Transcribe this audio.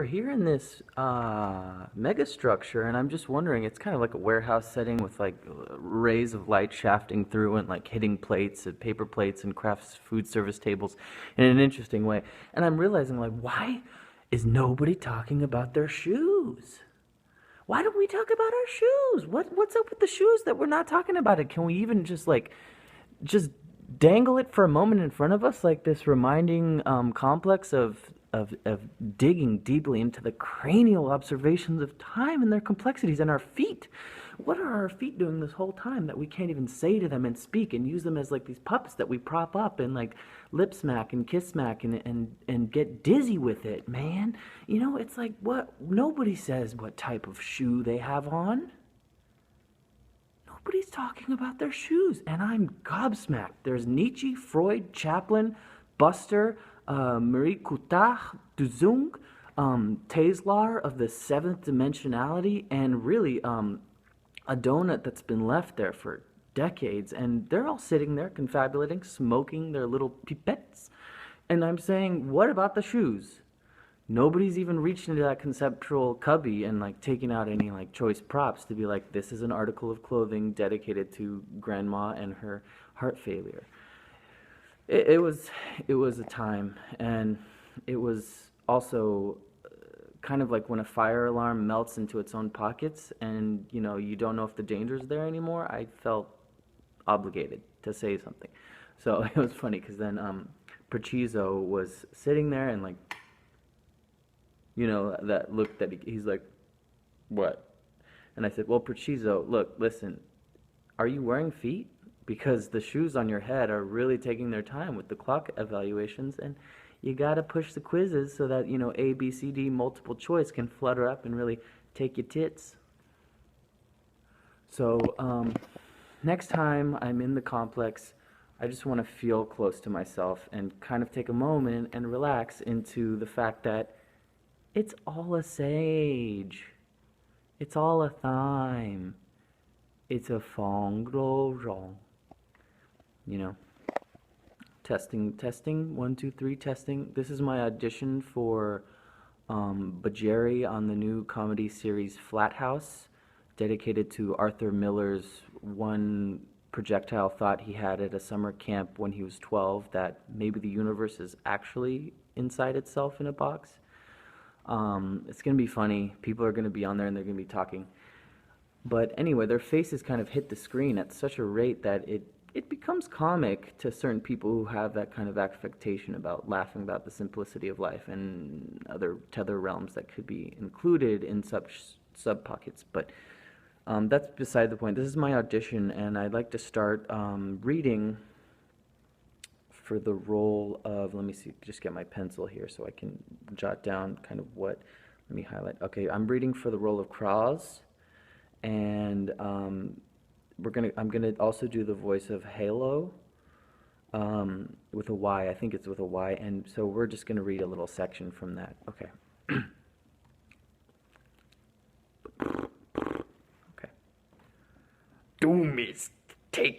we're here in this mega structure, and I'm just wondering, it's kind of like a warehouse setting with like rays of light shafting through and like hitting plates and paper plates and craft food service tables in an interesting way. And I'm realizing, like, why is nobody talking about their shoes? Why don't we talk about our shoes? What's up with the shoes that we're not talking about it? Can we even just dangle it for a moment in front of us, like this reminding complex of digging deeply into the cranial observations of time and their complexities and our feet? What are our feet doing this whole time that we can't even say to them and speak and use them as like these puppets that we prop up and like lip smack and kiss smack and get dizzy with it, man? You know, it's like, what? Nobody says what type of shoe they have on. Nobody's talking about their shoes, and I'm gobsmacked. There's Nietzsche, Freud, Chaplin, Buster, Marie Coutard, Duzung, Teslar of the seventh dimensionality, and really a donut that's been left there for decades, and they're all sitting there confabulating, smoking their little pipettes, and I'm saying, what about the shoes? Nobody's even reached into that conceptual cubby and like taken out any like choice props to be like, this is an article of clothing dedicated to grandma and her heart failure. It was a time, and it was also kind of like when a fire alarm melts into its own pockets, and you don't know if the danger's there anymore. I felt obligated to say something, so it was funny because then Preciso was sitting there and like. That look that he's like, what? And I said, well, Preciso, look, listen, are you wearing feet? Because the shoes on your head are really taking their time with the clock evaluations, and you got to push the quizzes so that, A, B, C, D, multiple choice can flutter up and really take your tits. So next time I'm in the complex, I just want to feel close to myself and kind of take a moment and relax into the fact that it's all a sage. It's all a thyme. It's a fongro. Testing, 1, 2, 3, testing. This is my audition for Bajeri on the new comedy series Flat House, dedicated to Arthur Miller's one projectile thought he had at a summer camp when he was 12, that maybe the universe is actually inside itself in a box. It's going to be funny. People are going to be on there and they're going to be talking. But anyway, their faces kind of hit the screen at such a rate that it becomes comic to certain people who have that kind of affectation about laughing about the simplicity of life and other tether realms that could be included in such sub-pockets. But that's beside the point. This is my audition, and I'd like to start reading for the role of, let me see, just get my pencil here so I can jot down kind of what, let me highlight. Okay, I'm reading for the role of Kraz, and I'm gonna also do the voice of Halo with a Y. I think it's with a Y, and so we're just gonna read a little section from that. Okay. Okay. Doom is taking